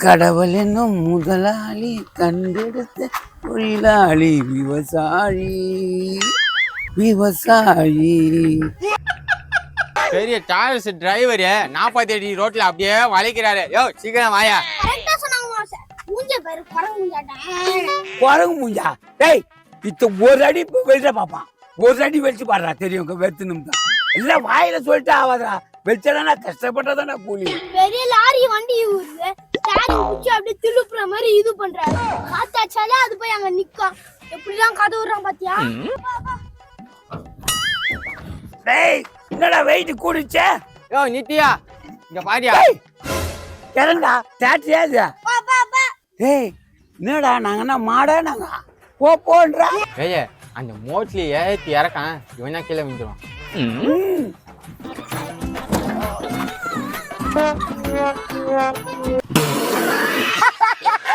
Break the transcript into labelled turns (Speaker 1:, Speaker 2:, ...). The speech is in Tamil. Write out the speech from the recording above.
Speaker 1: கடவுள் என்னும் முதலாளி கண்டெடுத்த தொழிலாளி விவசாயி விவசாயி.
Speaker 2: பெரிய டாரஸ் டிரைவர் 40 அடி ரோட்ல அப்படியே வளைக்கிறாரு. யோ சீக்கிரம் வாயா.
Speaker 1: குரங்கு மூஞ்சா டேய், இத்த ஒரு அடி வெளிச்ச பாப்பான், ஒரு அடி வெளிச்சு பாடுறா தெரியும் வெத்துனும் தான். இல்ல வாயில சொல்லிட்டு ஆவாதா, வெளிச்சா கஷ்டப்பட்டதானே கூலி.
Speaker 3: பெரிய லாரி வண்டி ஊருது, லாரி குச்சி அப்படியே திருப்புற மாதிரி இது பண்றாரு. காத்தாச்சாலே அது போய் அங்க நிக்கும். எப்படிலாம் கதை விடுறான் பாத்தியா?
Speaker 1: டேய் என்னடா வெயிட் கூடிச்சே.
Speaker 2: யோ நித்யா இங்க பாரியா.
Speaker 1: இறங்கா தேட்டியா. டேய் என்னடா நாங்க என்ன மாடா நாங்க போன்றா.
Speaker 2: ஏய் அந்த மோட்லி ஏத்தி இறக்கான், இவனா கீழே விழுந்துருவான்.